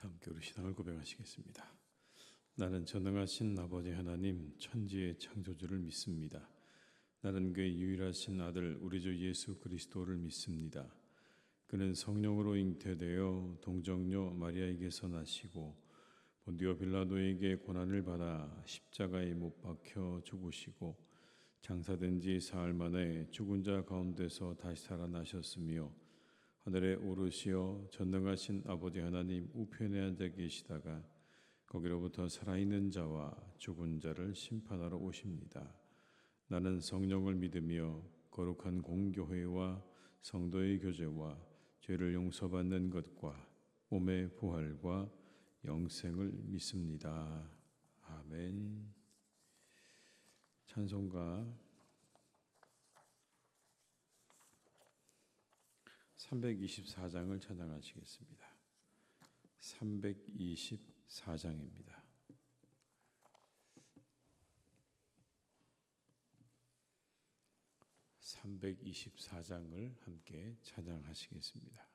다 함께 우리 신앙을 고백하시겠습니다. 나는 전능하신 아버지 하나님 천지의 창조주를 믿습니다. 나는 그의 유일하신 아들 우리 주 예수 그리스도를 믿습니다. 그는 성령으로 잉태되어 동정녀 마리아에게서 나시고 본디오 빌라도에게 고난을 받아 십자가에 못 박혀 죽으시고 장사된 지 사흘 만에 죽은 자 가운데서 다시 살아나셨으며 하늘에 오르시어 전능하신 아버지 하나님 우편에 앉아 계시다가 거기로부터 살아있는 자와 죽은 자를 심판하러 오십니다. 나는 성령을 믿으며 거룩한 공교회와 성도의 교제와 죄를 용서받는 것과 몸의 부활과 영생을 믿습니다. 아멘. 찬송가 324장을 찬양하시겠습니다. 324장입니다. (324장을) 함께 찬양하시겠습니다.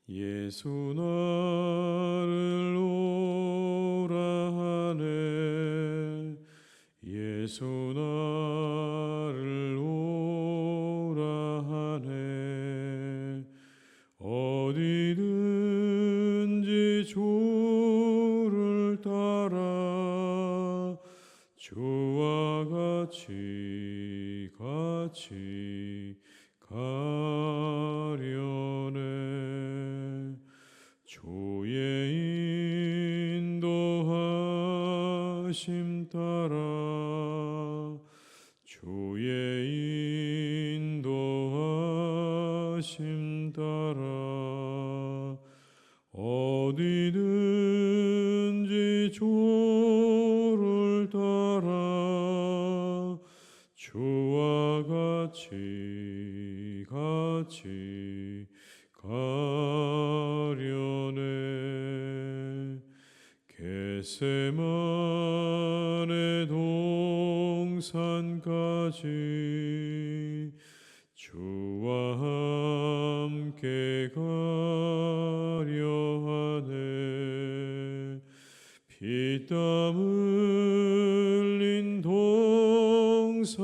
예수 나를 오라 하네 예수 나를 오라 하네 어디든지 주를 따라 주와 같이 가려네 주의 인도하심 따라 주의 인도하심 따라 어디든지 주를 따라 주와 같이 가려네 겟세마네 동산까지 주와 함께 가려 하네 피땀 흘린 동산까지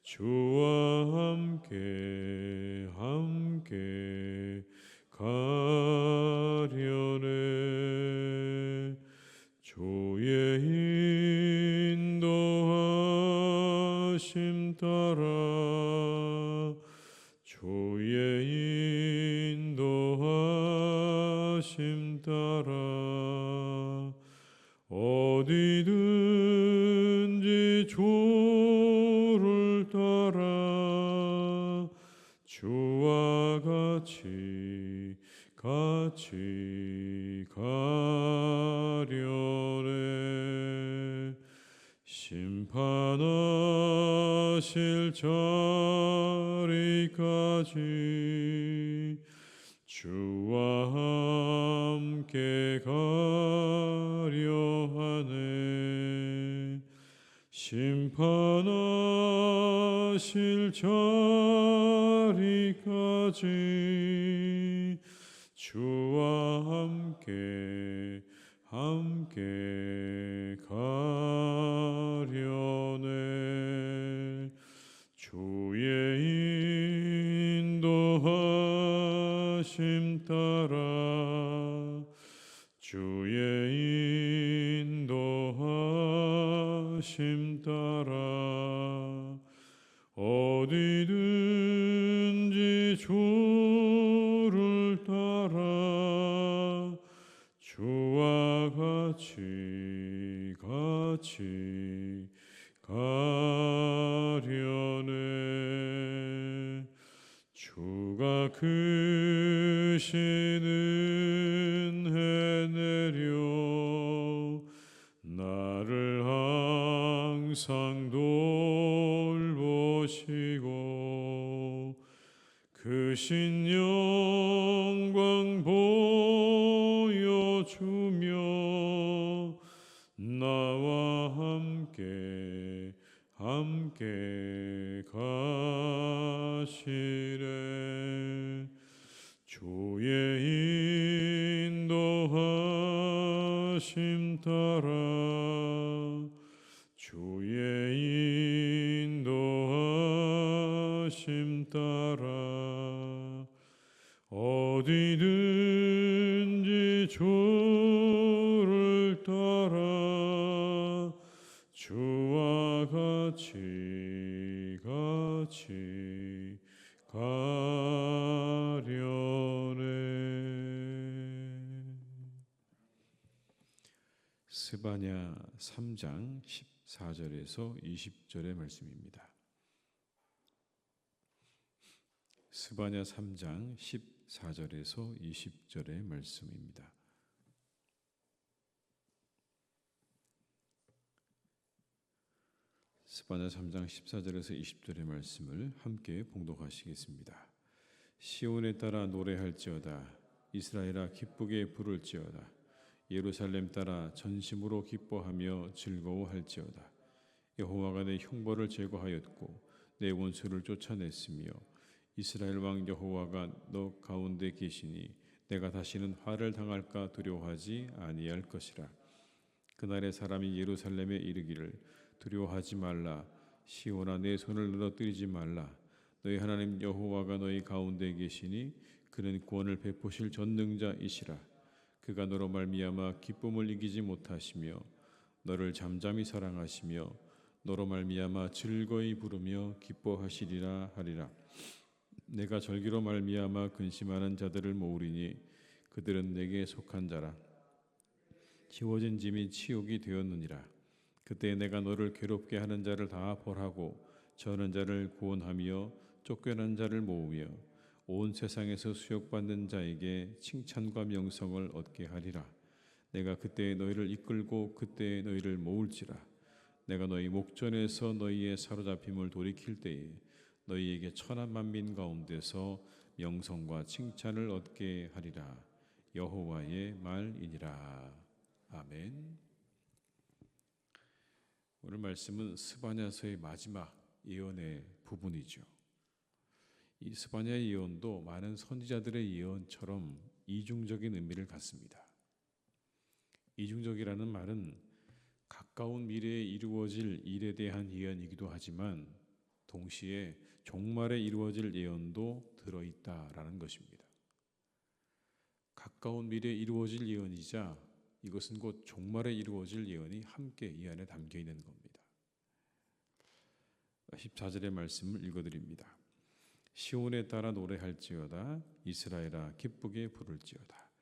주와 함께 가려네 주의 인도하심 따라 주의 인도하심 따라 어디든지 주를 따라 주와 같이 가려네 심판하실 자리까지 주와 함께 가려 하네 심판하실 자리까지 주와 함께 가려네 주의 인도하심 따라 주의 인도하심 따라 어디든지 주를 따라 주와 같이 가려네 주가 크신 은혜 내려 나를 항상 돌보시고 크신 영광 보여주며 나와 함께 가시네 주의 인도하심 따라 주의 인도하심 따라 어디든지 주를 따라 주와 같이 가려네. 스바냐 3장 14절에서 20절의 말씀입니다. 스바냐 3장 14절에서 20절의 말씀입니다. 스바냐 3장 14절에서 20절의 말씀을 함께 봉독하시겠습니다. 시온에 따라 노래할지어다. 이스라엘아 기쁘게 부를지어다. 예루살렘 따라 전심으로 기뻐하며 즐거워할지어다. 여호와가 내 흉벌을 제거하였고 내 원수를 쫓아냈으며 이스라엘 왕 여호와가 너 가운데 계시니 내가 다시는 화를 당할까 두려워하지 아니할 것이라. 그날에 사람이 예루살렘에 이르기를 두려워하지 말라. 시온아 내 손을 늘어뜨리지 말라. 너희 하나님 여호와가 너희 가운데 계시니 그는 구원을 베푸실 전능자이시라. 그가 너로 말미암아 기쁨을 이기지 못하시며 너를 잠잠히 사랑하시며 너로 말미암아 즐거이 부르며 기뻐하시리라 하리라. 내가 절기로 말미암아 근심하는 자들을 모으리니 그들은 내게 속한 자라. 지워진 짐이 치욕이 되었느니라. 그때 내가 너를 괴롭게 하는 자를 다 벌하고 저는 자를 구원하며 쫓겨난 자를 모으며 온 세상에서 수욕받는 자에게 칭찬과 명성을 얻게 하리라. 내가 그때 너희를 이끌고 그때 너희를 모을지라. 내가 너희 목전에서 너희의 사로잡힘을 돌이킬 때에 너희에게 천한 만민 가운데서 명성과 칭찬을 얻게 하리라. 여호와의 말이니라. 아멘. 오늘 말씀은 스바냐서의 마지막 예언의 부분이죠. 이 스바냐의 예언도 많은 선지자들의 예언처럼 이중적인 의미를 갖습니다. 이중적이라는 말은 가까운 미래에 이루어질 일에 대한 예언이기도 하지만 동시에 종말에 이루어질 예언도 들어있다라는 것입니다. 가까운 미래에 이루어질 예언이자 이것은 곧 종말에 이루어질 예언이 함께 이 안에 담겨 있는 겁니다. 14절의 말씀을 읽어드립니다. 시온에 따라 노래할지어다. 이스라엘아 기쁘게 부를지어다.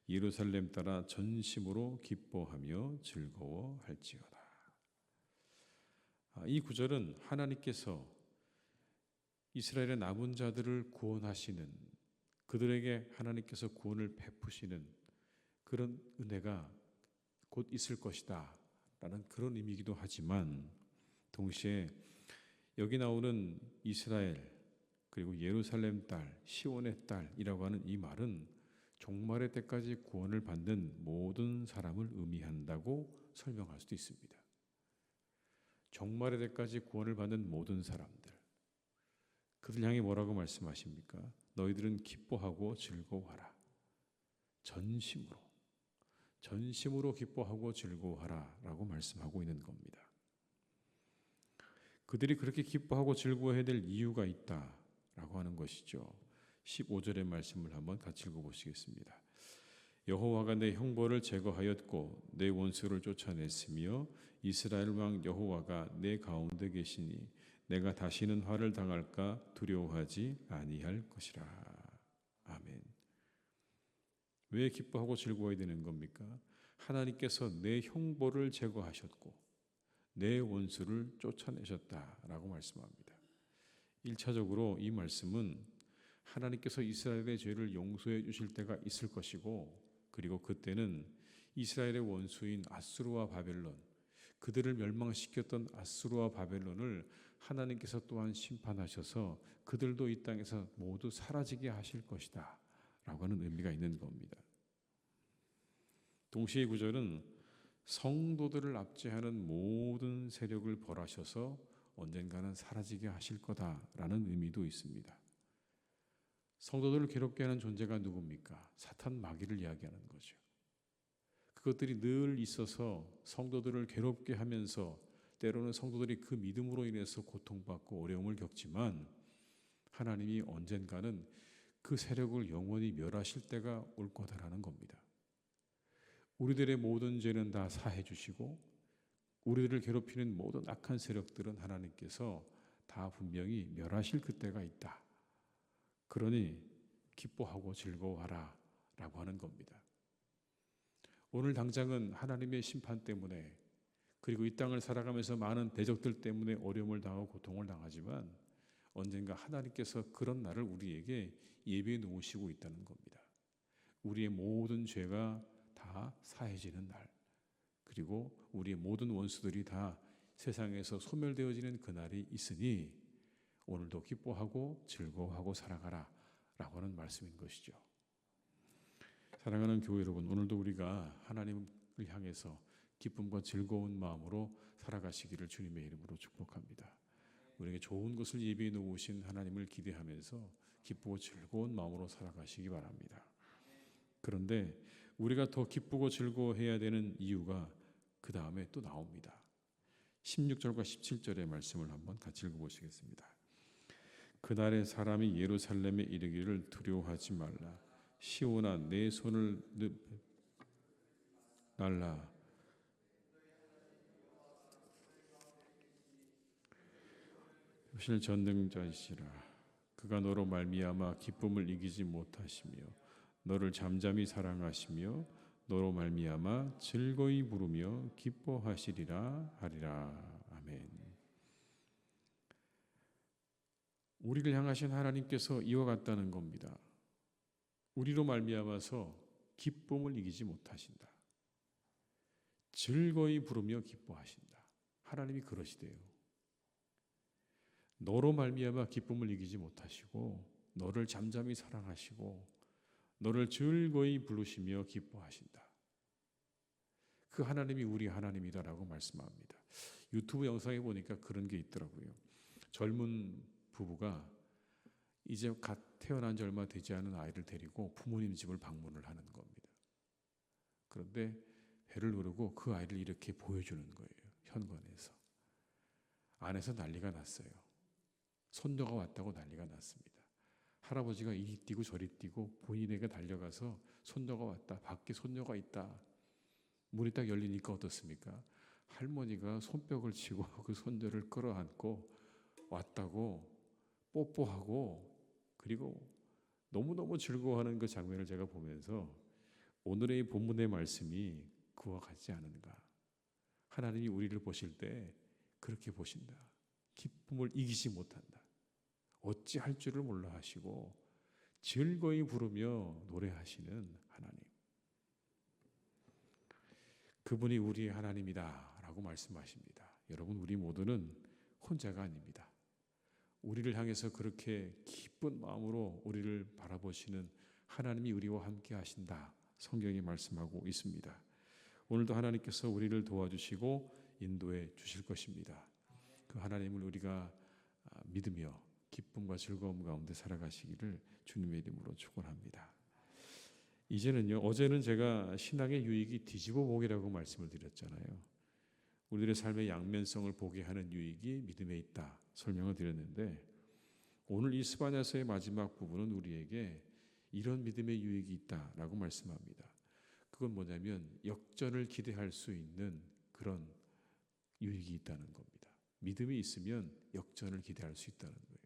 예루살렘 따라 전심으로 기뻐하며 즐거워할지어다. 이 구절은 하나님께서 이스라엘의 남은 자들을 구원하시는, 그들에게 하나님께서 구원을 베푸시는 그런 은혜가 곧 있을 것이다 라는 그런 의미이기도 하지만 동시에 여기 나오는 이스라엘 그리고 예루살렘 딸, 시온의 딸이라고 하는 이 말은 종말의 때까지 구원을 받는 모든 사람을 의미한다고 설명할 수도 있습니다. 종말의 때까지 구원을 받는 모든 사람들, 그들 향해 뭐라고 말씀하십니까? 너희들은 기뻐하고 즐거워하라. 전심으로 기뻐하고 즐거워하라 라고 말씀하고 있는 겁니다. 그들이 그렇게 기뻐하고 즐거워해야 될 이유가 있다 라고 하는 것이죠. 15절의 말씀을 한번 같이 읽어보시겠습니다. 여호와가 내 형벌을 제거하였고 내 원수를 쫓아냈으며 이스라엘 왕 여호와가 내 가운데 계시니 내가 다시는 화를 당할까 두려워하지 아니할 것이라. 아멘. 왜 기뻐하고 즐거워야 되는 겁니까? 하나님께서 내 형벌을 제거하셨고 내 원수를 쫓아내셨다라고 말씀합니다. 1차적으로 이 말씀은 하나님께서 이스라엘의 죄를 용서해 주실 때가 있을 것이고 그리고 그때는 이스라엘의 원수인 아수르와 바벨론, 그들을 멸망시켰던 아수르와 바벨론을 하나님께서 또한 심판하셔서 그들도 이 땅에서 모두 사라지게 하실 것이다 라고 하는 의미가 있는 겁니다. 동시에 이 구절은 성도들을 압제하는 모든 세력을 벌하셔서 언젠가는 사라지게 하실 거다라는 의미도 있습니다. 성도들을 괴롭게 하는 존재가 누굽니까? 사탄 마귀를 이야기하는 거죠. 그것들이 늘 있어서 성도들을 괴롭게 하면서 때로는 성도들이 그 믿음으로 인해서 고통받고 어려움을 겪지만 하나님이 언젠가는 그 세력을 영원히 멸하실 때가 올 거다라는 겁니다. 우리들의 모든 죄는 다 사해 주시고 우리들을 괴롭히는 모든 악한 세력들은 하나님께서 다 분명히 멸하실 그때가 있다. 그러니 기뻐하고 즐거워하라 라고 하는 겁니다. 오늘 당장은 하나님의 심판 때문에 그리고 이 땅을 살아가면서 많은 대적들 때문에 어려움을 당하고 고통을 당하지만 언젠가 하나님께서 그런 날을 우리에게 예비해 놓으시고 있다는 겁니다. 우리의 모든 죄가 다 사해지는 날, 그리고 우리의 모든 원수들이 다 세상에서 소멸되어지는 그날이 있으니 오늘도 기뻐하고 즐거워하고 살아가라 라고 하는 말씀인 것이죠. 사랑하는 교회 여러분, 오늘도 우리가 하나님을 향해서 기쁨과 즐거운 마음으로 살아가시기를 주님의 이름으로 축복합니다. 우리에게 좋은 것을 예비해 놓으신 하나님을 기대하면서 기쁘고 즐거운 마음으로 살아가시기 바랍니다. 그런데 우리가 더 기쁘고 즐거워해야 되는 이유가 그 다음에 또 나옵니다. 16절과 17절의 말씀을 한번 같이 읽어보시겠습니다. 그날에 사람이 예루살렘에 이르기를 두려워하지 말라. 시온아 내 손을 날라. 실 전능자이시라. 그가 너로 말미암아 기쁨을 이기지 못하시며 너를 잠잠히 사랑하시며 너로 말미암아 즐거이 부르며 기뻐하시리라 하리라. 아멘. 우리를 향하신 하나님께서 이와 같다는 겁니다. 우리로 말미암아서 기쁨을 이기지 못하신다. 즐거이 부르며 기뻐하신다. 하나님이 그러시대요. 너로 말미암아 기쁨을 이기지 못하시고 너를 잠잠히 사랑하시고 너를 즐거이 부르시며 기뻐하신다. 그 하나님이 우리 하나님이다라고 말씀합니다. 유튜브 영상에 보니까 그런 게 있더라고요. 젊은 부부가 이제 갓 태어난 지 얼마 되지 않은 아이를 데리고 부모님 집을 방문을 하는 겁니다. 그런데 배를 누르고 그 아이를 이렇게 보여주는 거예요. 현관에서. 안에서 난리가 났어요. 손녀가 왔다고 난리가 났습니다. 할아버지가 이리 뛰고 저리 뛰고 본인에게 달려가서 손녀가 왔다. 밖에 손녀가 있다. 문이 딱 열리니까 어떻습니까? 할머니가 손뼉을 치고 그 손녀를 끌어안고 왔다고 뽀뽀하고 그리고 너무너무 즐거워하는 그 장면을 제가 보면서 오늘의 본문의 말씀이 그와 같지 않은가. 하나님이 우리를 보실 때 그렇게 보신다. 기쁨을 이기지 못한다. 어찌할 줄을 몰라 하시고 즐거이 부르며 노래하시는 하나님. 그분이 우리의 하나님이다 라고 말씀하십니다. 여러분, 우리 모두는 혼자가 아닙니다. 우리를 향해서 그렇게 기쁜 마음으로 우리를 바라보시는 하나님이 우리와 함께 하신다. 성경이 말씀하고 있습니다. 오늘도 하나님께서 우리를 도와주시고 인도해 주실 것입니다. 그 하나님을 우리가 믿으며 기쁨과 즐거움 가운데 살아가시기를 주님의 이름으로 축원합니다. 이제는요, 어제는 제가 신앙의 유익이 뒤집어 보기라고 말씀을 드렸잖아요. 우리들의 삶의 양면성을 보게 하는 유익이 믿음에 있다 설명을 드렸는데 오늘 이 스바냐서의 마지막 부분은 우리에게 이런 믿음의 유익이 있다라고 말씀합니다. 그건 뭐냐면 역전을 기대할 수 있는 그런 유익이 있다는 겁니다. 믿음이 있으면 역전을 기대할 수 있다는 거예요.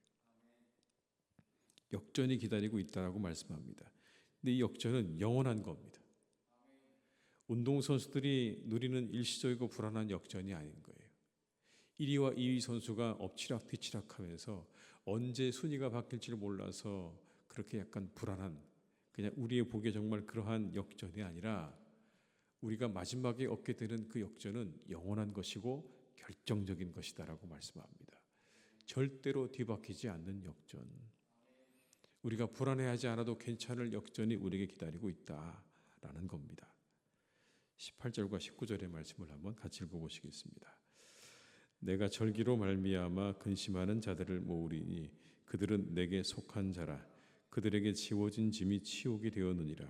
역전이 기다리고 있다라고 말씀합니다. 근데 이 역전은 영원한 겁니다. 운동선수들이 누리는 일시적이고 불안한 역전이 아닌 거예요. 1위와 2위 선수가 엎치락뒤치락하면서 언제 순위가 바뀔지를 몰라서 그렇게 약간 불안한, 그냥 우리의 보기에 정말 그러한 역전이 아니라 우리가 마지막에 얻게 되는 그 역전은 영원한 것이고 결정적인 것이다라고 말씀합니다. 절대로 뒤바뀌지 않는 역전. 우리가 불안해하지 않아도 괜찮을 역전이 우리에게 기다리고 있다라는 겁니다. 18절과 19절의 말씀을 한번 같이 읽어보시겠습니다. 내가 절기로 말미암아 근심하는 자들을 모으리니 그들은 내게 속한 자라. 그들에게 지워진 짐이 치우게 되었느니라.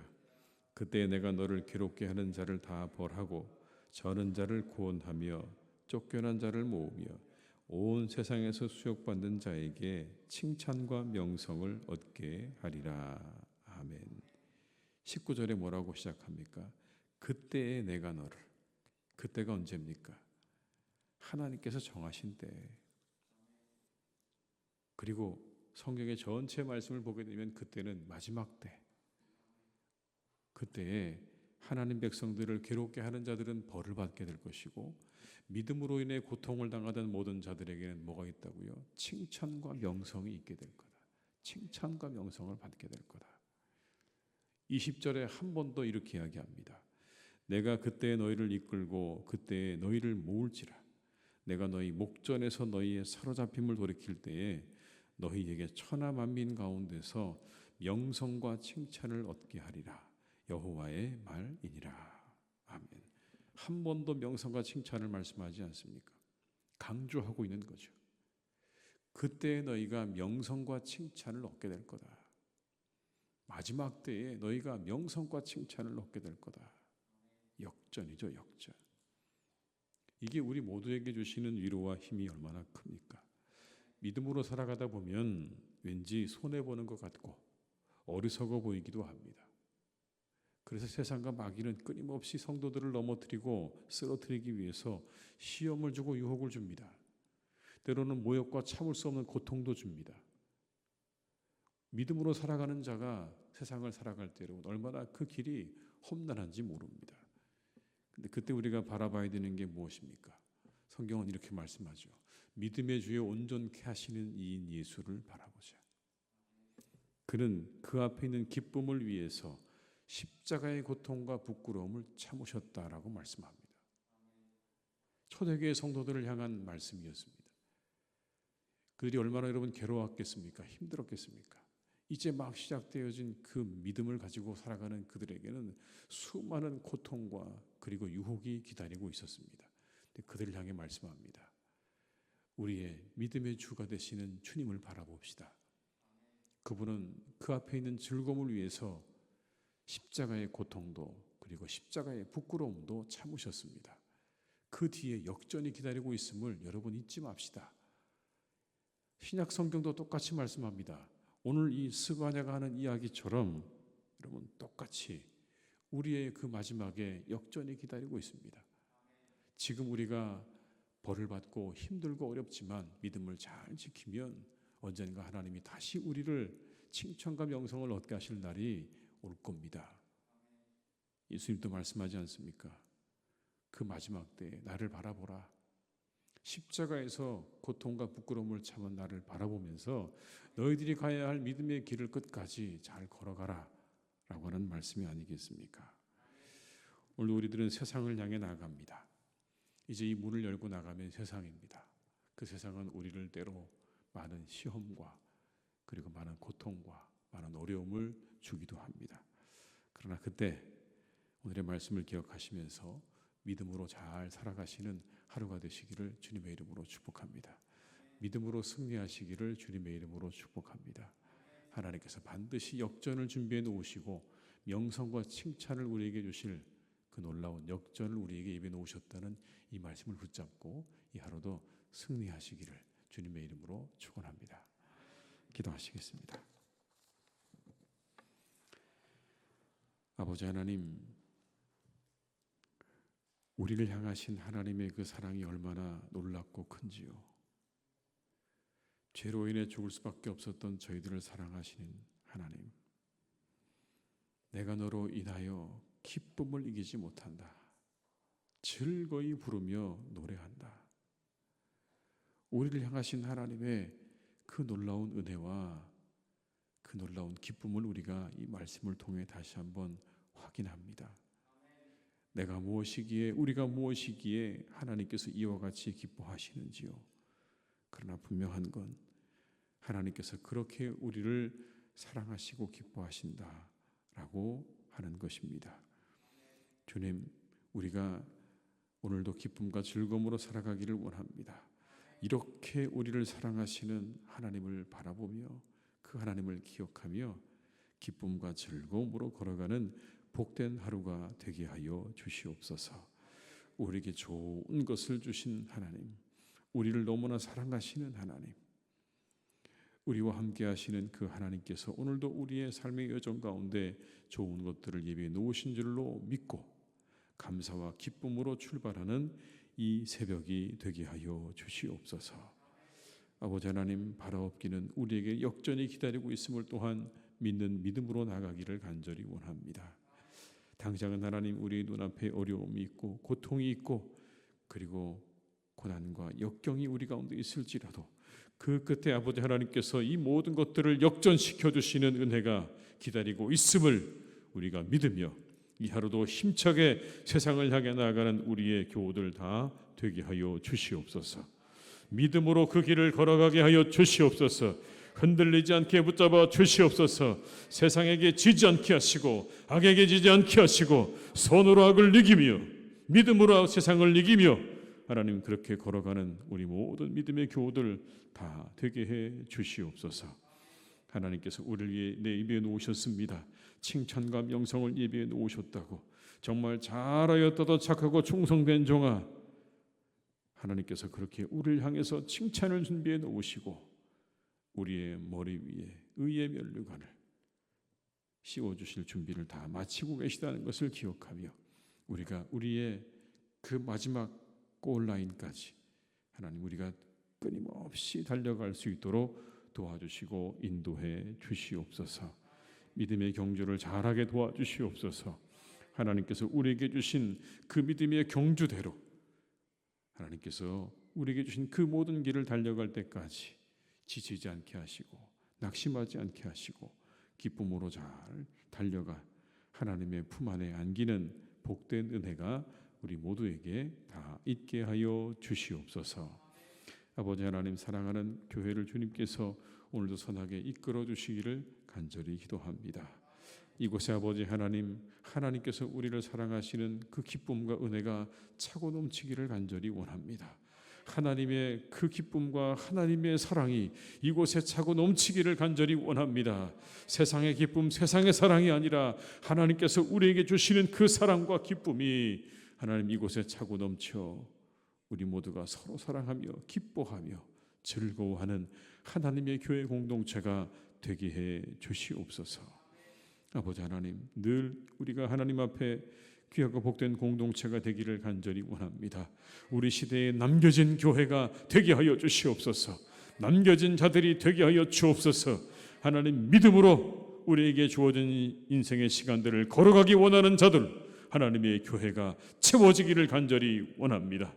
그때 내가 너를 괴롭게 하는 자를 다 벌하고 저는 자를 구원하며 쫓겨난 자를 모으며 온 세상에서 수욕받는 자에게 칭찬과 명성을 얻게 하리라. 아멘. 19절에 뭐라고 시작합니까? 그때에 내가 너를. 그때가 언제입니까? 하나님께서 정하신 때. 그리고 성경의 전체 말씀을 보게 되면 그때는 마지막 때. 그때에 하나님 백성들을 괴롭게 하는 자들은 벌을 받게 될 것이고 믿음으로 인해 고통을 당하던 모든 자들에게는 뭐가 있다고요? 칭찬과 명성이 있게 될 거다. 칭찬과 명성을 받게 될 거다. 20절에 한 번 더 이렇게 이야기합니다. 내가 그때 너희를 이끌고 그때 너희를 모을지라. 내가 너희 목전에서 너희의 사로잡힘을 돌이킬 때에 너희에게 천하 만민 가운데서 명성과 칭찬을 얻게 하리라. 여호와의 말이니라. 아멘. 한 번도 명성과 칭찬을 말씀하지 않습니까? 강조하고 있는 거죠. 그때 너희가 명성과 칭찬을 얻게 될 거다. 마지막 때에 너희가 명성과 칭찬을 얻게 될 거다. 역전이죠, 역전. 이게 우리 모두에게 주시는 위로와 힘이 얼마나 큽니까? 믿음으로 살아가다 보면 왠지 손해보는 것 같고 어리석어 보이기도 합니다. 그래서 세상과 마귀는 끊임없이 성도들을 넘어뜨리고 쓰러뜨리기 위해서 시험을 주고 유혹을 줍니다. 때로는 모욕과 참을 수 없는 고통도 줍니다. 믿음으로 살아가는 자가 세상을 살아갈 때로 얼마나 그 길이 험난한지 모릅니다. 근데 그때 우리가 바라봐야 되는 게 무엇입니까? 성경은 이렇게 말씀하죠. 믿음의 주에 온전케 하시는 이인 예수를 바라보자. 그는 그 앞에 있는 기쁨을 위해서 십자가의 고통과 부끄러움을 참으셨다라고 말씀합니다. 초대교회 성도들을 향한 말씀이었습니다. 그들이 얼마나 여러분 괴로웠겠습니까? 힘들었겠습니까? 이제 막 시작되어진 그 믿음을 가지고 살아가는 그들에게는 수많은 고통과 그리고 유혹이 기다리고 있었습니다. 그들을 향해 말씀합니다. 우리의 믿음의 주가 되시는 주님을 바라봅시다. 그분은 그 앞에 있는 즐거움을 위해서 십자가의 고통도 그리고 십자가의 부끄러움도 참으셨습니다. 그 뒤에 역전이 기다리고 있음을 여러분 잊지 맙시다. 신약 성경도 똑같이 말씀합니다. 오늘 이 스가랴가 하는 이야기처럼 여러분 똑같이 우리의 그 마지막에 역전이 기다리고 있습니다. 지금 우리가 벌을 받고 힘들고 어렵지만 믿음을 잘 지키면 언젠가 하나님이 다시 우리를 칭찬과 명성을 얻게 하실 날이 올 겁니다. 예수님도 말씀하지 않습니까? 그 마지막 때에 나를 바라보라. 십자가에서 고통과 부끄러움을 참은 나를 바라보면서 너희들이 가야 할 믿음의 길을 끝까지 잘 걸어가라 라고 하는 말씀이 아니겠습니까? 오늘 우리들은 세상을 향해 나아갑니다. 이제 이 문을 열고 나가면 세상입니다. 그 세상은 우리를 때로 많은 시험과 그리고 많은 고통과 많은 어려움을 주기도 합니다. 그러나 그때 오늘의 말씀을 기억하시면서 믿음으로 잘 살아가시는 하루가 되시기를 주님의 이름으로 축복합니다. 믿음으로 승리하시기를 주님의 이름으로 축복합니다. 하나님께서 반드시 역전을 준비해 놓으시고 명성과 칭찬을 우리에게 주실 그 놀라운 역전을 우리에게 입에 놓으셨다는 이 말씀을 붙잡고 이 하루도 승리하시기를 주님의 이름으로 축원합니다. 기도하시겠습니다. 아버지 하나님, 우리를 향하신 하나님의 그 사랑이 얼마나 놀랍고 큰지요. 죄로 인해 죽을 수밖에 없었던 저희들을 사랑하시는 하나님, 내가 너로 인하여 기쁨을 이기지 못한다. 즐거이 부르며 노래한다. 우리를 향하신 하나님의 그 놀라운 은혜와 그 놀라운 기쁨을 우리가 이 말씀을 통해 다시 한번 확인합니다. 내가 무엇이기에 우리가 무엇이기에 하나님께서 이와 같이 기뻐하시는지요. 그러나 분명한 건 하나님께서 그렇게 우리를 사랑하시고 기뻐하신다라고 하는 것입니다. 주님, 우리가 오늘도 기쁨과 즐거움으로 살아가기를 원합니다. 이렇게 우리를 사랑하시는 하나님을 바라보며 그 하나님을 기억하며 기쁨과 즐거움으로 걸어가는 복된 하루가 되게 하여 주시옵소서. 우리에게 좋은 것을 주신 하나님, 우리를 너무나 사랑하시는 하나님, 우리와 함께 하시는 그 하나님께서 오늘도 우리의 삶의 여정 가운데 좋은 것들을 예비해 놓으신 줄로 믿고 감사와 기쁨으로 출발하는 이 새벽이 되게 하여 주시옵소서. 아버지 하나님, 바라옵기는 우리에게 역전이 기다리고 있음을 또한 믿는 믿음으로 나가기를 간절히 원합니다. 당장은 하나님, 우리 눈앞에 어려움이 있고 고통이 있고 그리고 고난과 역경이 우리 가운데 있을지라도 그 끝에 아버지 하나님께서 이 모든 것들을 역전시켜 주시는 은혜가 기다리고 있음을 우리가 믿으며 이 하루도 힘차게 세상을 향해 나아가는 우리의 교우들 다 되게 하여 주시옵소서. 믿음으로 그 길을 걸어가게 하여 주시옵소서. 흔들리지 않게 붙잡아 주시옵소서. 세상에게 지지 않게 하시고 악에게 지지 않게 하시고 손으로 악을 이기며 믿음으로 세상을 이기며 하나님 그렇게 걸어가는 우리 모든 믿음의 교우들 다 되게 해 주시옵소서. 하나님께서 우리를 위해 내 입에 놓으셨습니다. 칭찬과 명성을 예비해 놓으셨다고. 정말 잘하였다도 착하고 충성된 종아, 하나님께서 그렇게 우리를 향해서 칭찬을 준비해 놓으시고 우리의 머리 위에 의의 면류관을 씌워주실 준비를 다 마치고 계시다는 것을 기억하며 우리가 우리의 그 마지막 골라인까지 하나님 우리가 끊임없이 달려갈 수 있도록 도와주시고 인도해 주시옵소서. 믿음의 경주를 잘하게 도와주시옵소서. 하나님께서 우리에게 주신 그 믿음의 경주대로 하나님께서 우리에게 주신 그 모든 길을 달려갈 때까지 지치지 않게 하시고 낙심하지 않게 하시고 기쁨으로 잘 달려가 하나님의 품 안에 안기는 복된 은혜가 우리 모두에게 다 있게 하여 주시옵소서. 아버지 하나님, 사랑하는 교회를 주님께서 오늘도 선하게 이끌어 주시기를 간절히 기도합니다. 이곳에 아버지 하나님, 하나님께서 우리를 사랑하시는 그 기쁨과 은혜가 차고 넘치기를 간절히 원합니다. 하나님의 그 기쁨과 하나님의 사랑이 이곳에 차고 넘치기를 간절히 원합니다. 세상의 기쁨, 세상의 사랑이 아니라 하나님께서 우리에게 주시는 그 사랑과 기쁨이 하나님 이곳에 차고 넘쳐 우리 모두가 서로 사랑하며 기뻐하며 즐거워하는 하나님의 교회 공동체가 되게 해 주시옵소서. 아버지 하나님, 늘 우리가 하나님 앞에 귀하고 복된 공동체가 되기를 간절히 원합니다. 우리 시대에 남겨진 교회가 되게 하여 주시옵소서. 남겨진 자들이 되게 하여 주옵소서. 하나님, 믿음으로 우리에게 주어진 인생의 시간들을 걸어가기 원하는 자들, 하나님의 교회가 채워지기를 간절히 원합니다.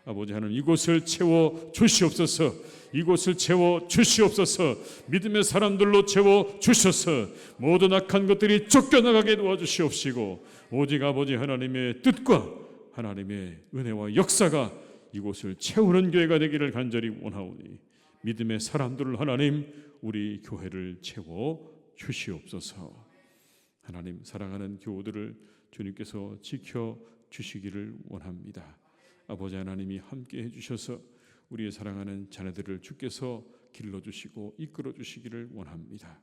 아버지 하나님, 이곳을 채워 주시옵소서. 이곳을 채워 주시옵소서. 믿음의 사람들로 채워 주셔서 모든 악한 것들이 쫓겨나가게 도와주시옵시고 오직 아버지 하나님의 뜻과 하나님의 은혜와 역사가 이곳을 채우는 교회가 되기를 간절히 원하오니 믿음의 사람들을 하나님 우리 교회를 채워 주시옵소서. 하나님, 사랑하는 교우들을 주님께서 지켜 주시기를 원합니다. 아버지 하나님이 함께 해주셔서 우리의 사랑하는 자녀들을 주께서 길러주시고 이끌어주시기를 원합니다.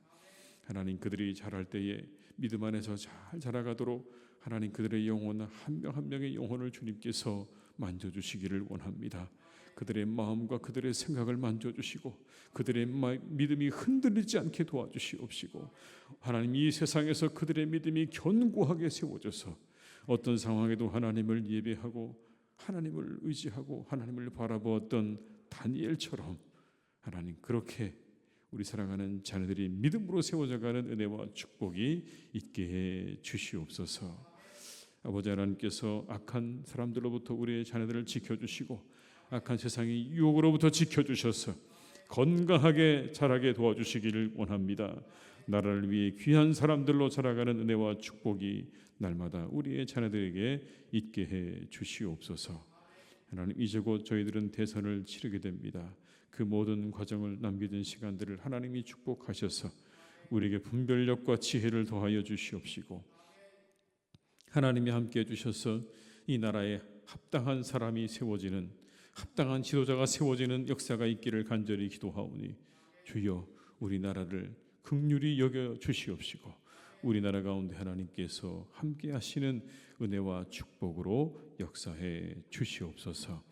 하나님, 그들이 자랄 때에 믿음 안에서 잘 자라가도록 하나님 그들의 영혼 한 명 한 명의 영혼을 주님께서 만져주시기를 원합니다. 그들의 마음과 그들의 생각을 만져주시고 그들의 믿음이 흔들리지 않게 도와주시옵시고 하나님, 이 세상에서 그들의 믿음이 견고하게 세워져서 어떤 상황에도 하나님을 예배하고 하나님을 의지하고 하나님을 바라보았던 다니엘처럼 하나님 그렇게 우리 사랑하는 자녀들이 믿음으로 세워져가는 은혜와 축복이 있게 해 주시옵소서. 아버지 하나님께서 악한 사람들로부터 우리의 자녀들을 지켜주시고 악한 세상의 유혹으로부터 지켜주셔서 건강하게 자라게 도와주시기를 원합니다. 나라를 위해 귀한 사람들로 자라가는 은혜와 축복이 날마다 우리의 자녀들에게 있게 해 주시옵소서. 하나님, 이제 곧 저희들은 대선을 치르게 됩니다. 그 모든 과정을 남겨진 시간들을 하나님이 축복하셔서 우리에게 분별력과 지혜를 더하여 주시옵시고 하나님이 함께 해주셔서 이 나라에 합당한 사람이 세워지는 합당한 지도자가 세워지는 역사가 있기를 간절히 기도하오니 주여 우리나라를 긍휼히 여겨 주시옵시고 우리나라 가운데 하나님께서 함께 하시는 은혜와 축복으로 역사해 주시옵소서.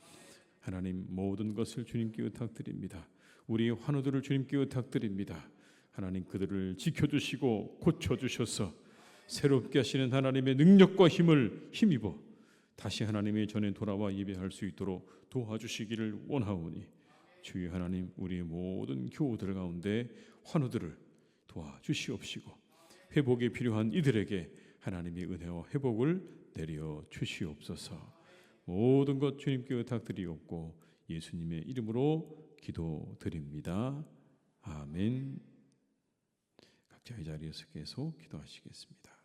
하나님, 모든 것을 주님께 의탁드립니다. 우리의 환우들을 주님께 의탁드립니다. 하나님, 그들을 지켜주시고 고쳐주셔서 새롭게 하시는 하나님의 능력과 힘을 힘입어 다시 하나님의 전에 돌아와 예배할 수 있도록 도와주시기를 원하오니, 주의 하나님, 우리의 모든 교우들 가운데 환우들을 도와주시옵시고 회복이 필요한 이들에게 하나님의 은혜와 회복을 내려 주시옵소서. 모든 것 주님께 의탁드리옵고 예수님의 이름으로 기도드립니다. 아멘. 각자의 자리에서 계속 기도하시겠습니다.